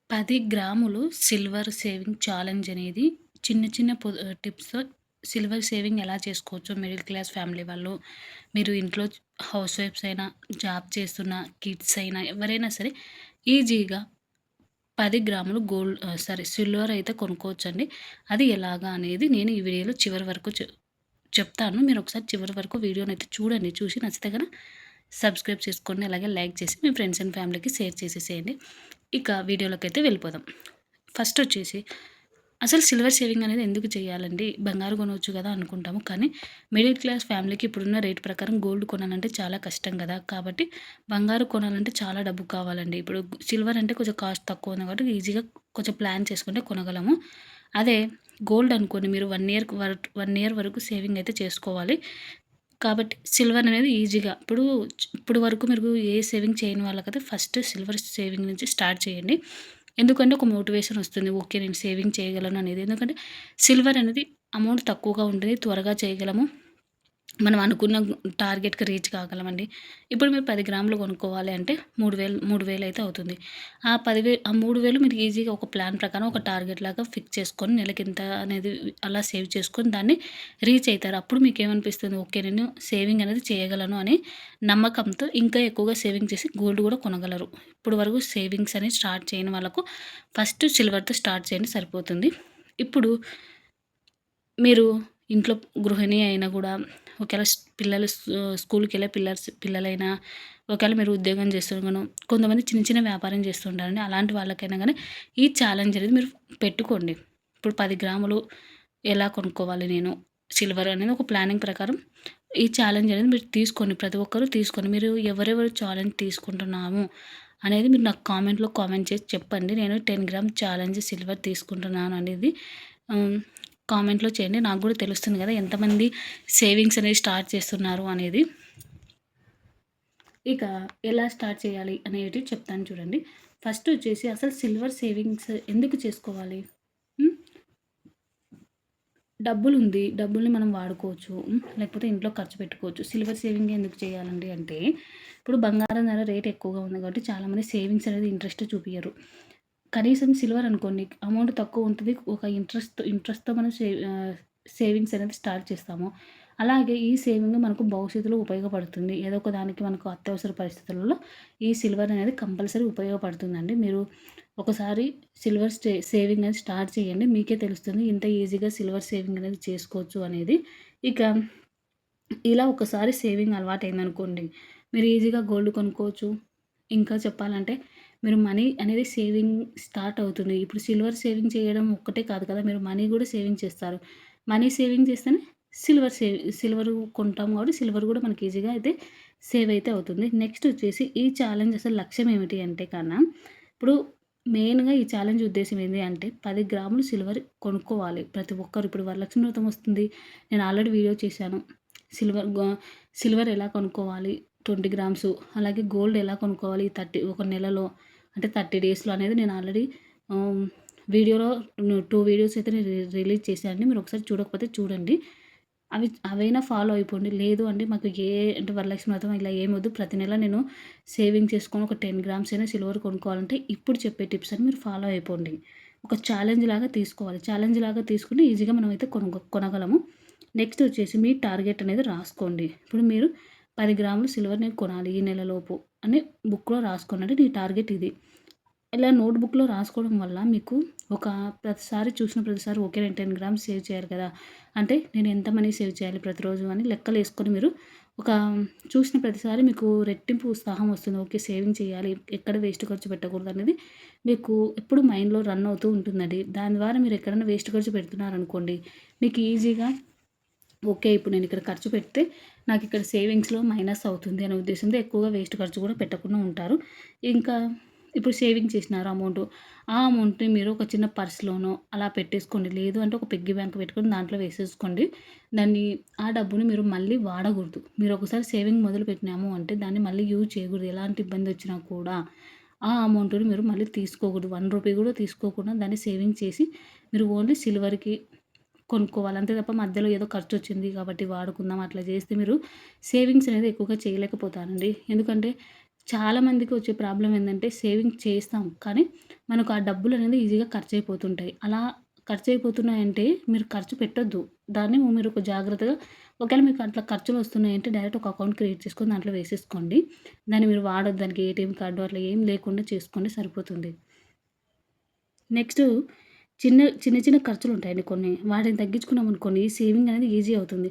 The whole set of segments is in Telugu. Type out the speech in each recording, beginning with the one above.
10 గ్రాములు సిల్వర్ సేవింగ్ ఛాలెంజ్ అనేది చిన్న చిన్న టిప్స్‌తో సిల్వర్ సేవింగ్ ఎలా చేసుకోవచ్చో మిడిల్ క్లాస్ ఫ్యామిలీ వాళ్ళు, మీరు ఇంట్లో హౌస్ వైఫ్స్ అయినా, జాబ్ చేస్తున్న కిడ్స్ అయినా ఎవరైనా సరే ఈజీగా 10 గ్రాములు సిల్వర్ అయితే కొనుక్కోవచ్చండి. అది ఎలాగా అనేది నేను ఈ వీడియోలో చివరి వరకు చెప్తాను. మీరు ఒకసారి చివరి వరకు వీడియోనైతే చూడండి. చూసి నచ్చితే గనక సబ్స్క్రైబ్ చేసుకోండి. అలాగే లైక్ చేసి మీ ఫ్రెండ్స్ అండ్ ఫ్యామిలీకి షేర్ చేసేసేయండి. ఇక వీడియోలోకైతే వెళ్ళిపోదాం. ఫస్ట్ వచ్చేసి అసలు సిల్వర్ సేవింగ్ అనేది ఎందుకు చేయాలండి? బంగారు కొనవచ్చు కదా అనుకుంటాము. కానీ మిడిల్ క్లాస్ ఫ్యామిలీకి ఇప్పుడున్న రేట్ ప్రకారం గోల్డ్ కొనాలంటే చాలా కష్టం కదా! కాబట్టి బంగారు కొనాలంటే చాలా డబ్బు కావాలండి. ఇప్పుడు సిల్వర్ అంటే కొంచెం కాస్ట్ తక్కువ ఉంది కాబట్టి ఈజీగా కొంచెం ప్లాన్ చేసుకుంటే కొనగలము. అదే గోల్డ్ అనుకోండి, మీరు 1 ఇయర్ వరకు సేవింగ్ అయితే చేసుకోవాలి. కాబట్టి సిల్వర్ అనేది ఈజీగా ఇప్పుడు వరకు మీరు ఏ సేవింగ్ చేయని వాళ్ళకైతే ఫస్ట్ సిల్వర్ సేవింగ్ నుంచి స్టార్ట్ చేయండి. ఎందుకంటే ఒక మోటివేషన్ వస్తుంది. ఓకే, నేను సేవింగ్ చేయగలను అనేది. ఎందుకంటే సిల్వర్ అనేది అమౌంట్ తక్కువగా ఉంటుంది. త్వరగా చేయగలము. మనం అనుకున్న టార్గెట్‌కి రీచ్ కాగలమండి. ఇప్పుడు మీరు 10 గ్రాములు కొనుక్కోవాలి అంటే 3000 అయితే అవుతుంది. ఆ 3000 మీరు ఈజీగా ఒక ప్లాన్ ప్రకారం ఒక టార్గెట్ లాగా ఫిక్స్ చేసుకొని నెలకింత అనేది అలా సేవ్ చేసుకొని దాన్ని రీచ్ అయితారు. అప్పుడు మీకేమనిపిస్తుంది, ఓకే, నేను సేవింగ్ అనేది చేయగలను అని నమ్మకంతో ఇంకా ఎక్కువగా సేవింగ్ చేసి గోల్డ్ కూడా కొనగలరు. ఇప్పుడు వరకు సేవింగ్స్ అనేది స్టార్ట్ చేయని వాళ్ళకు ఫస్ట్ సిల్వర్‌తో స్టార్ట్ చేయండి, సరిపోతుంది. ఇప్పుడు మీరు ఇంట్లో గృహిణి అయినా గూడా, ఒకవేళ పిల్లలు స్కూల్‌కెళ్ళే పిల్లలైనా, ఒకవేళ మీరు ఉద్యోగం చేస్తున్నగాను, కొంతమంది చిన్న చిన్న వ్యాపారం చేస్తుంటారండి. అలాంటి వాళ్ళకైనా గానీ ఈ ఛాలెంజ్ అనేది మీరు పెట్టుకోండి. ఇప్పుడు 10 గ్రాములు ఎలా కొనుక్కోవాలి నేను సిల్వర్ అనేది ఒక ప్లానింగ్ ప్రకారం ఈ ఛాలెంజ్ అనేది మీరు తీసుకోండి. ప్రతి ఒక్కరు తీసుకోండి. మీరు ఎవరెవరు ఛాలెంజ్ తీసుకుంటున్నాము అనేది మీరు నాకు కామెంట్ చేసి చెప్పండి. నేను 10 గ్రామ్ ఛాలెంజ్ సిల్వర్ తీసుకుంటున్నాను అనేది హ్మ్. కామెంట్‌లో చేయండి. నాకు గూడా తెలుస్తుంది గదా, ఎంతమంది సేవింగ్స్ అనేది స్టార్ట్ చేస్తున్నారు అనేది. ఇక ఎలా స్టార్ట్ చేయాలి అనేటివి చెప్తాను చూడండి. ఫస్ట్ వచ్చేసి అసలు సిల్వర్ సేవింగ్స్ ఎందుకు చేసుకోవాలి? హ్మ్. డబ్బులుంది. డబ్బుల్ని మనం వాడుకోవచ్చు. లేకపోతే ఇంట్లో ఖర్చు పెట్టుకోవచ్చు. సిల్వర్ సేవింగ్ ఎందుకు చేయాలండి అంటే, ఇప్పుడు బంగారం ధర రేట్ ఎక్కువగా ఉంది కాబట్టి చాలామంది సేవింగ్స్ అనేది ఇంట్రెస్ట్ చూపియరు. కనీసం సిల్వర్ అనుకోండి, అమౌంట్ తక్కువ ఉంటది. ఒక ఇంట్రెస్ట్‌తో మనం సేవింగ్స్ అనేది స్టార్ట్ చేస్తాము. అలాగే ఈ సేవింగ్ మనకు భవిష్యత్తులో ఉపయోగపడుతుంది. ఏదో ఒక దానికి మనకు అత్యవసర పరిస్థితులలో ఈ సిల్వర్ అనేది కంపల్సరీ ఉపయోగపడుతుందండి. మీరు ఒకసారి సిల్వర్ సేవింగ్ అనేది స్టార్ట్ చేయండి. మీకే తెలుస్తుంది ఇంత ఈజీగా సిల్వర్ సేవింగ్ అనేది చేసుకోవచ్చు అనేది. ఇక ఇలా ఒకసారి సేవింగ్ అలవాటయిందనుకోండి, మీరు ఈజీగా గోల్డ్ కొనుక్కోవచ్చు. ఇంకా చెప్పాలంటే మీరు మనీ అనేది సేవింగ్ స్టార్ట్ అవుతుంది. ఇప్పుడు సిల్వర్ సేవింగ్ చేయడం ఒక్కటే కాదు కదా, మీరు మనీ గూడా సేవింగ్ చేస్తారు. మనీ సేవింగ్ చేస్తేనే సిల్వర్ కొంటాం కాబట్టి సిల్వర్ గూడా మనకి ఈజీగా అయితే సేవ్ అయితే అవుతుంది. నెక్స్ట్ వచ్చేసి ఈ ఛాలెంజ్ అసలు లక్ష్యం ఏమిటి అంటే ఇప్పుడు మెయిన్‌గా ఈ ఛాలెంజ్ ఉద్దేశ్యం ఏంది అంటే 10 గ్రాములు సిల్వర్ కొనుక్కోవాలి ప్రతి ఒక్కరు. ఇప్పుడు వరలక్ష్మి వ్రతం వస్తుంది. నేను ఆల్రెడీ వీడియో చేశాను. సిల్వర్ గో సిల్వర్ ఎలా కొనుక్కోవాలి 20 గ్రామ్స్, అలాగే గోల్డ్ ఎలా కొనుక్కోవాలి ఒక నెలలో అంటే 30 డేస్‌లో అనేది నేను ఆల్రెడీ ఆహ్, వీడియోలో 2 వీడియోస్ అయితే నేను రిలీజ్ చేశానండి. మీరు ఒకసారి చూడకపోతే చూడండి. అవైనా ఫాలో అయిపోండి. లేదు అంటే మాకు అంటే వరలక్ష్మి వ్రతం ఇలా ఏమొద్దు, ప్రతి నెల నేను సేవింగ్ చేసుకొని ఒక 10 గ్రామ్స్ అయినా సిల్వర్ కొనుక్కోవాలంటే ఇప్పుడు చెప్పే టిప్స్ అని మీరు ఫాలో అయిపోండి. ఒక ఛాలెంజ్ లాగా తీసుకోవాలి. ఛాలెంజ్ లాగా తీసుకుంటే ఈజీగా మనమైతే కొనగలము. నెక్స్ట్ వచ్చేసి మీ టార్గెట్ అనేది రాసుకోండి. ఇప్పుడు మీరు 10 గ్రాములు సిల్వర్ నేను కొనాలి ఈ నెలలోపు అని బుక్‌లో రాసుకోండి. అంటే నీ టార్గెట్ ఇది. ఇలా నోట్‌బుక్‌లో రాసుకోవడం వల్ల మీకు ప్రతిసారి చూసిన ప్రతిసారి ఓకే, నేను 10 గ్రామ్స్ సేవ్ చేయాలి కదా, అంటే నేను ఎంత మనీ సేవ్ చేయాలి ప్రతిరోజు అని లెక్కలేసుకొని మీరు ఒక చూసిన ప్రతిసారి మీకు రెట్టింపు ఉత్సాహం వస్తుంది. ఓకే, సేవింగ్ చేయాలి, ఎక్కడ వేస్ట్ ఖర్చు పెట్టకూడదనేది మీకు ఎప్పుడు మైండ్‌లో రన్ అవుతూ ఉంటుందండి. దాని ద్వారా మీరు ఎక్కడైనా వేస్ట్ ఖర్చు పెడుతున్నారనుకోండి, మీకు ఈజీగా ఓకే, ఇప్పుడు నేను ఇక్కడ ఖర్చు పెడితే నాకిక్కడ సేవింగ్స్‌లో మైనస్ అవుతుంది అనే ఉద్దేశంతో ఎక్కువగా వేస్ట్ ఖర్చు కూడా పెట్టకుండా ఉంటారు. ఇంకా ఇప్పుడు సేవింగ్ చేసినారు అమౌంటు. ఆ అమౌంట్‌ని మీరు ఒక చిన్న పర్స్‌లోనో అలా పెట్టేసుకోండి. లేదు అంటే ఒక పిగ్గీ బ్యాంక్ పెట్టుకొని దాంట్లో వేసేసుకోండి. ఆ డబ్బుని మీరు మళ్ళీ వాడకూడదు. మీరు ఒకసారి సేవింగ్ మొదలుపెట్టినాము అంటే దాన్ని మళ్ళీ యూజ్ చేయకూడదు. ఎలాంటి ఇబ్బందొచ్చినా కూడా ఆ అమౌంట్‌ని మీరు మళ్ళీ తీసుకోకూడదు. రూ. 1 కూడా తీసుకోకుండా దాన్ని సేవింగ్ చేసి మీరు ఓన్లీ సిల్వర్‌కి కొనుక్కోవాలి. అంతే తప్ప మధ్యలో ఏదో ఖర్చొచ్చింది కాబట్టి వాడుకుందాం అట్లా చేస్తే మీరు సేవింగ్స్ అనేది ఎక్కువగా చేయలేకపోతారండి. ఎందుకంటే చాలామందికి వచ్చే ప్రాబ్లమ్ ఏందంటే సేవింగ్ చేస్తాం. కానీ మనకు ఆ డబ్బులనేది ఈజీగా ఖర్చయిపోతుంటాయి. అలా ఖర్చయిపోతున్నాయంటే మీరు ఖర్చు పెట్టొద్దు. దాన్ని మీరు ఒక జాగ్రత్తగా ఒకవేళ మీకు అట్లా ఖర్చులొస్తున్నాయంటే డైరెక్ట్ ఒక అకౌంట్ క్రియేట్ చేసుకొని దాంట్లో వేసేసుకోండి. దాన్ని మీరు వాడొద్దు. దానికి ఏటీఎం కార్డు అట్లా ఏం లేకుండా చేసుకోండి సరిపోతుంది. నెక్స్టు చిన్న చిన్న ఖర్చులుంటాయండి కొన్ని. వాటిని తగ్గించుకున్నామనుకోండి సేవింగ్ అనేది ఈజీ అవుతుంది.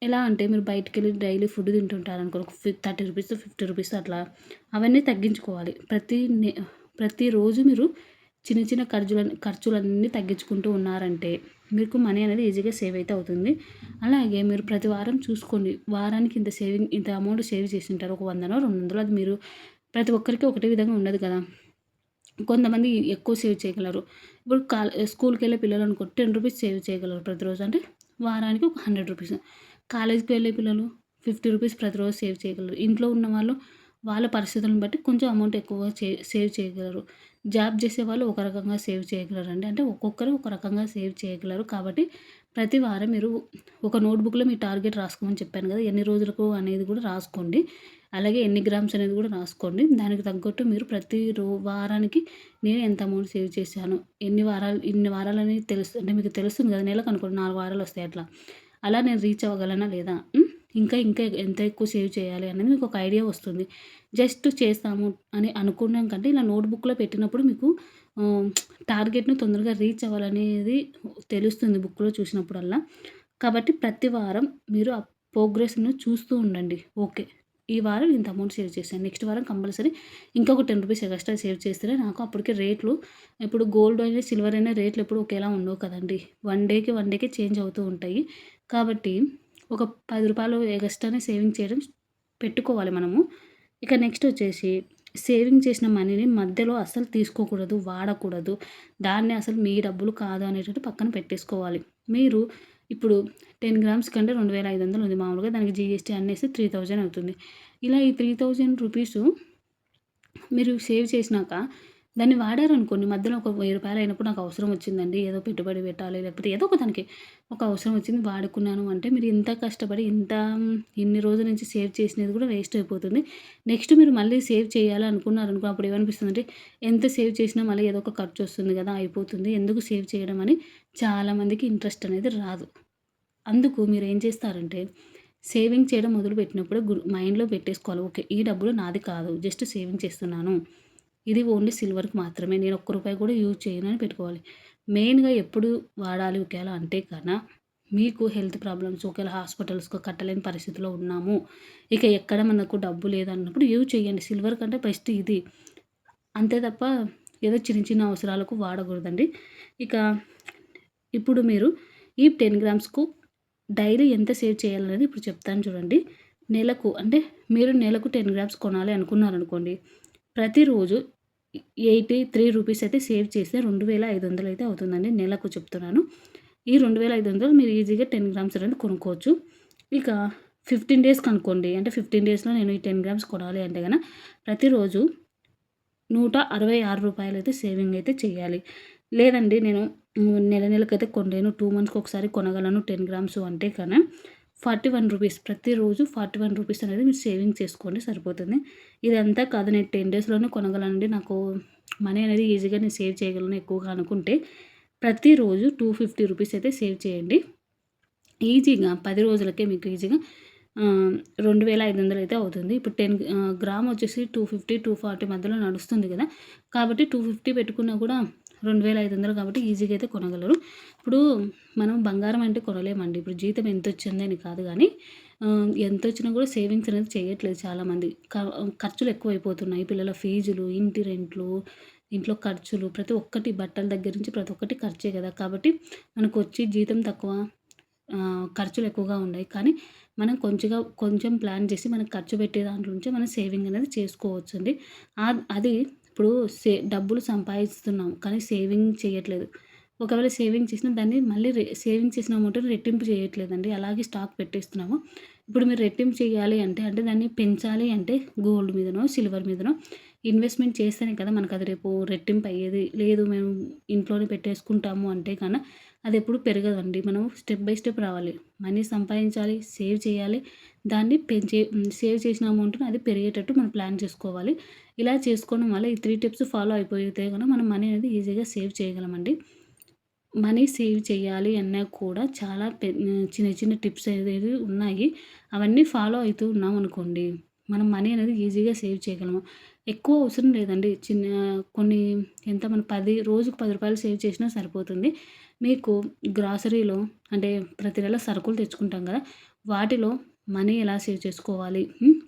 ఎలా అంటే మీరు బయటికెళ్ళి డైలీ ఫుడ్ తింటుంటారనుకో ₹30, ₹50 అట్లా అవన్నీ తగ్గించుకోవాలి. ప్రతిరోజు మీరు చిన్న చిన్న ఖర్చులన్నీ తగ్గించుకుంటూ ఉన్నారంటే మీకు మనీ అనేది ఈజీగా సేవ్ అయితే అవుతుంది. అలాగే మీరు ప్రతి వారం చూసుకోండి. వారానికి ఇంత అమౌంట్ సేవ్ చేసుంటారు. ఒక 100నో, 200 అది మీరు ప్రతి ఒక్కరికి ఒకటే విధంగా ఉండదు కదా! కొంతమంది ఎక్కువ సేవ్ చేయగలరు. ఇప్పుడు స్కూల్‌కెళ్ళే పిల్లలనుకో ₹10 సేవ్ చేయగలరు ప్రతిరోజు. అంటే వారానికి ఒక ₹100. కాలేజ్‌కి వెళ్ళే పిల్లలు ₹50 ప్రతిరోజు సేవ్ చేయగలరు. ఇంట్లో ఉన్నవాళ్ళు వాళ్ళ పరిస్థితులను బట్టి కొంచెం అమౌంట్ ఎక్కువగా సేవ్ చేయగలరు. జాబ్ చేసేవాళ్ళు ఒక రకంగా సేవ్ చేయగలరండి. అంటే ఒక్కొక్కరు ఒక రకంగా సేవ్ చేయగలరు. కాబట్టి ప్రతి వారం మీరు ఒక నోట్‌బుక్‌లో మీ టార్గెట్ రాసుకోమని చెప్పాను కదా! ఎన్ని రోజులకు అనేది కూడా రాసుకోండి. అలాగే ఎన్ని గ్రామ్స్ అనేది కూడా రాసుకోండి. దానికి తగ్గట్టు మీరు వారానికి నేను ఎంత అమౌంట్ సేవ్ చేశాను, ఇన్ని వారాలని అంటే మీకు తెలుస్తుంది కదా! నెలకనుకోండి 4 వారాలొస్తాయి అట్లా. అలా నేను రీచ్ అవ్వగలనా లేదా? ఇంకా ఎంత ఎక్కువ సేవ్ చేయాలి అనేది మీకు ఒక ఐడియా వస్తుంది. జస్ట్ చేస్తాము అని అనుకున్నాం కంటే ఇలా నోట్‌బుక్‌లో పెట్టినప్పుడు మీకు టార్గెట్‌ని తొందరగా రీచ్ అవ్వాలనేది తెలుస్తుంది బుక్‌లో చూసినప్పుడల్లా. కాబట్టి ప్రతి వారం మీరు ఆ ప్రోగ్రెస్‌ను చూస్తూ ఉండండి. ఓకే. ఈ వారం ఇంత అమౌంట్ సేవ్ చేశాను. నెక్స్ట్ వారం కంపల్సరీ ఇంకొక ₹10 ఎగస్ట్రా సేవ్ చేస్తేనే నాకు అప్పటికి రేట్లు ఇప్పుడు గోల్డ్ అయినా, సిల్వర్ అయినా రేట్లు ఎప్పుడు ఒకేలా ఉండవు కదండీ. వన్ డేకి చేంజ్ అవుతూ ఉంటాయి. కాబట్టి ఒక ₹10 ఎగస్ట్రానే సేవింగ్ చేయడం పెట్టుకోవాలి మనము. ఇక నెక్స్ట్ వచ్చేసి సేవింగ్ చేసిన మనీని మధ్యలో అస్సలు తీసుకోకూడదు, వాడకూడదు. దాన్ని అసలు మీ డబ్బులు కాదు అనేటట్టు పక్కన పెట్టేసుకోవాలి. మీరు ఇప్పుడు 10 గ్రామ్స్ కంటే 2500 ఉంది మామూలుగా. దానికి జీఎస్టీ అనేసి 3000 అవుతుంది. ఇలా ఈ ₹3000 మీరు సేవ్ చేసినాక దాన్ని వాడారనుకోండి మధ్యలో ఒక ₹1000 అయినప్పుడు నాకు అవసరం వచ్చిందండి. ఏదో పెట్టుబడి పెట్టాలి లేకపోతే ఏదో ఒక దానికి ఒక అవసరం వచ్చింది వాడుకున్నాను అంటే మీరు ఇంత కష్టపడి ఇన్ని రోజుల నుంచి సేవ్ చేసినది కూడా వేస్ట్ అయిపోతుంది. నెక్స్ట్ మీరు మళ్ళీ సేవ్ చేయాలి అనుకున్నారనుకో అప్పుడు ఏమనిపిస్తుందంటే ఎంత సేవ్ చేసినా మళ్ళీ ఏదో ఒక ఖర్చు వస్తుంది కదా! అయిపోతుంది. ఎందుకు సేవ్ చేయడం అని చాలామందికి ఇంట్రెస్ట్ అనేది రాదు. అందుకు మీరేం చేస్తారంటే సేవింగ్ చేయడం మొదలుపెట్టినప్పుడు మైండ్‌లో పెట్టేసుకోవాలి. ఓకే. ఈ డబ్బులు నాది కాదు. జస్ట్ సేవింగ్ చేస్తున్నాను. ఇది ఓన్లీ సిల్వర్‌కి మాత్రమే. నేను ఒక్క రూపాయి కూడా యూజ్ చేయను అని పెట్టుకోవాలి. మెయిన్‌గా ఎప్పుడు వాడాలి ఒకేళ అంటే మీకు హెల్త్ ప్రాబ్లమ్స్ ఒకేళ హాస్పిటల్స్‌కి కట్టలేని పరిస్థితిలో ఉన్నాము. ఇక ఎక్కడ మనకు డబ్బు లేదన్నప్పుడు యూజ్ చేయండి. సిల్వర్ కంటే బెస్ట్ ఇది. అంతే తప్ప ఏదో చిన్న చిన్న అవసరాలకు వాడకూడదండి. ఇక ఇప్పుడు మీరు ఈ 10 గ్రామ్స్‌కు డైలీ ఎంత సేవ్ చేయాలనేది ఇప్పుడు చెప్తాను చూడండి. మీరు నెలకు 10 గ్రామ్స్ కొనాలి అనుకున్నారనుకోండి. ప్రతిరోజు ₹83 అయితే సేవ్ చేస్తే 2500 అయితే అవుతుందండి. నెలకు చెప్తున్నాను. ఈ 2500 మీరు ఈజీగా 10 గ్రామ్స్ అనేది కొనుక్కోవచ్చు. ఇక 15 డేస్‌కి అనుకోండి. అంటే 15 డేస్‌లో నేను ఈ 10 గ్రామ్స్ కొనాలి అంటే ప్రతిరోజు ₹166 అయితే సేవింగ్ అయితే చేయాలి. లేదండి నేను నెలకైతే కొనలేను. 2 మంత్స్‌కి ఒకసారి కొనగలను 10 గ్రామ్స్ అంటే ₹41 ప్రతిరోజు ₹41 అనేది మీరు సేవింగ్ చేసుకోండి సరిపోతుంది. ఇదంతా కాదు నేను 10 డేస్‌లోనే కొనగలనండి. నాకు మనీ అనేది ఈజీగా నేను సేవ్ చేయగలను ఎక్కువగా అనుకుంటే ప్రతిరోజు ₹250 అయితే సేవ్ చేయండి. ఈజీగా 10 రోజులకే మీకు ఈజీగా 2500 అయితే అవుతుంది. ఇప్పుడు గ్రామ్ వచ్చేసి 250, 240 మధ్యలో నడుస్తుంది కదా! కాబట్టి 250 పెట్టుకున్నా కూడా 2500 కాబట్టి ఈజీగా అయితే కొనగలరు. ఇప్పుడు మనం బంగారం అంటే కొనలేమండి. ఇప్పుడు జీతం ఎంతొచ్చింది అని కాదు గానీ ఎంతొచ్చినా కూడా సేవింగ్స్ అనేది చేయట్లేదు చాలామంది. ఖర్చులు ఎక్కువైపోతున్నాయి. పిల్లల ఫీజులు, ఇంటి రెంట్లు, ఇంట్లో ఖర్చులు ప్రతి ఒక్కటి బట్టల దగ్గర నుంచి ప్రతి ఒక్కటి ఖర్చే కదా! కాబట్టి మనకొచ్చి జీతం తక్కువ, ఖర్చులు ఎక్కువగా ఉన్నాయి. కానీ మనం కొంచెం ప్లాన్ చేసి మనం ఖర్చు పెట్టే దాంట్లో నుంచి మనం సేవింగ్ అనేది చేసుకోవచ్చండి. అది ఇప్పుడు డబ్బులు సంపాదిస్తున్నాం కానీ సేవింగ్ చేయట్లేదు. ఒకవేళ సేవింగ్ చేసినా దాన్ని మళ్ళీ సేవింగ్ చేసిన అమౌంట్‌ని రెట్టింపు చేయట్లేదండి. అలాగే స్టాక్ పెట్టేస్తున్నాము. ఇప్పుడు మీరు రెట్టింపు చేయాలి అంటే దాన్ని పెంచాలి అంటే గోల్డ్ మీదనో, సిల్వర్ మీదనో ఇన్వెస్ట్‌మెంట్ చేస్తేనే కదా మనకది రేపు రెట్టింపు అయ్యేది. లేదు మేము ఇంట్లోనే పెట్టేసుకుంటాము అంటే అదెప్పుడు పెరగదండి. మనం స్టెప్ బై స్టెప్ రావాలి. మనీ సంపాదించాలి, సేవ్ చేయాలి. దాన్ని సేవ్ చేసిన అమౌంట్‌ని అది పెరిగేటట్టు మనం ప్లాన్ చేసుకోవాలి. ఇలా చేసుకోవడం వల్ల ఈ 3 టిప్స్ ఫాలో అయిపోతే మనం మనీ అనేది ఈజీగా సేవ్ చేయగలమండి. మనీ సేవ్ చేయాలి అన్నా కూడా చాలా చిన్న చిన్న టిప్స్ అనేది ఉన్నాయి. అవన్నీ ఫాలో అయితూ ఉన్నామనుకోండి, మనం మనీ అనేది ఈజీగా సేవ్ చేయగలము. ఎక్కువ అవసరం లేదండి. కొన్ని ఎంత మనం రోజుకు రూ. 10 సేవ్ చేసినా సరిపోతుంది. మీకు గ్రాసరీలో అంటే ప్రతి నెల సరుకులు తెచ్చుకుంటాం కదా! వాటిలో మనీ ఎలా సేవ్ చేసుకోవాలి,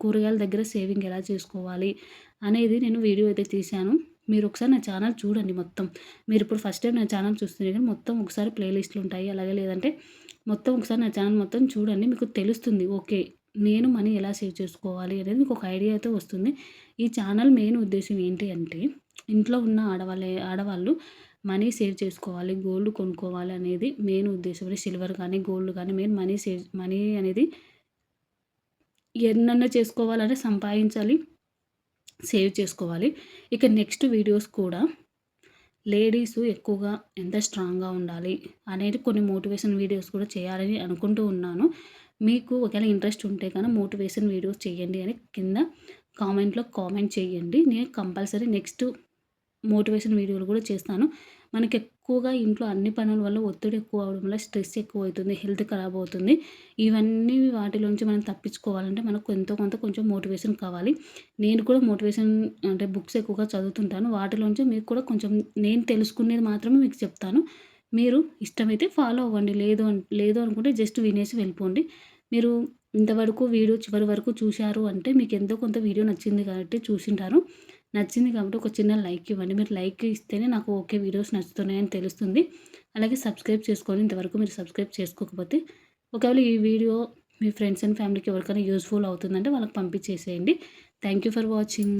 కూరగాయల దగ్గర సేవింగ్ ఎలా చేసుకోవాలి అనేది నేను వీడియో అయితే తీశాను. మీరొకసారి నా ఛానల్ చూడండి మొత్తం. మీరిప్పుడు ఫస్ట్ టైమ్ నా ఛానల్ చూస్తున్నారు కానీ మొత్తం ఒకసారి ప్లే లిస్ట్‌లు ఉంటాయి. అలాగే లేదంటే మొత్తం ఒకసారి నా ఛానల్ మొత్తం చూడండి. మీకు తెలుస్తుంది. ఓకే. నేను మనీ ఎలా సేవ్ చేసుకోవాలి అనేది మీకు ఒక ఐడియా అయితే వస్తుంది. ఈ ఛానల్ మెయిన్ ఉద్దేశ్యం ఏంటి అంటే ఇంట్లో ఉన్న ఆడవాళ్ళు మనీ సేవ్ చేసుకోవాలి, గోల్డ్ కొనుక్కోవాలి అనేది మెయిన్ ఉద్దేశ్యం. సిల్వర్ కానీ, గోల్డ్ కానీ మెయిన్ మనీ అనేది ఎన్నన్నా చేసుకోవాలంటే సంపాదించాలి, సేవ్ చేసుకోవాలి. ఇక నెక్స్ట్ వీడియోస్ కూడా లేడీసు ఎక్కువగా ఎంత స్ట్రాంగ్‌గా ఉండాలి అనేది కొన్ని మోటివేషన్ వీడియోస్ కూడా చేయాలని అనుకుంటూ ఉన్నాను. మీకు ఒకవేళ ఇంట్రెస్ట్ ఉంటే మోటివేషన్ వీడియోస్ చేయండి అని కింద కామెంట్‌లో కామెంట్ చేయండి. నేను కంపల్సరీ నెక్స్ట్ మోటివేషన్ వీడియోలు కూడా చేస్తాను. మనకెక్కువగా ఇంట్లో అన్ని పనుల వల్ల ఒత్తిడి ఎక్కువ అవ్వడం వల్ల స్ట్రెస్ ఎక్కువవుతుంది. హెల్త్ ఖరాబ్ అవుతుంది. ఇవన్నీ వాటిలోంచి మనం తప్పించుకోవాలంటే మనకు ఎంతో కొంత కొంచెం మోటివేషన్ కావాలి. నేను కూడా మోటివేషన్ అంటే బుక్స్ ఎక్కువగా చదువుతుంటాను. వాటిలోంచి మీకు కూడా కొంచెం నేను తెలుసుకునేది మాత్రమే మీకు చెప్తాను. మీరు ఇష్టమైతే ఫాలో అవ్వండి. లేదు అనుకుంటే జస్ట్ వినేసి వెళ్ళిపోండి. మీరు ఇంతవరకు వీడియో చివరి వరకు చూశారు అంటే మీకు ఎంతో కొంత వీడియో నచ్చింది కాబట్టి చూసుంటారు. నచ్చింది కాబట్టి ఒక చిన్న లైక్ ఇవ్వండి. మీరు లైక్ ఇస్తేనే నాకు ఓకే వీడియోస్ నచ్చుతున్నాయని తెలుస్తుంది. అలాగే సబ్స్క్రైబ్ చేసుకోండి. ఇంతవరకు మీరు సబ్స్క్రైబ్ చేసుకోకపోతే. ఒకవేళ ఈ వీడియో మీ ఫ్రెండ్స్ అండ్ ఫ్యామిలీకి ఎవరికైనా యూజ్‌ఫుల్ అవుతుందంటే వాళ్ళకి పంపించేసేయండి. Thank you for watching.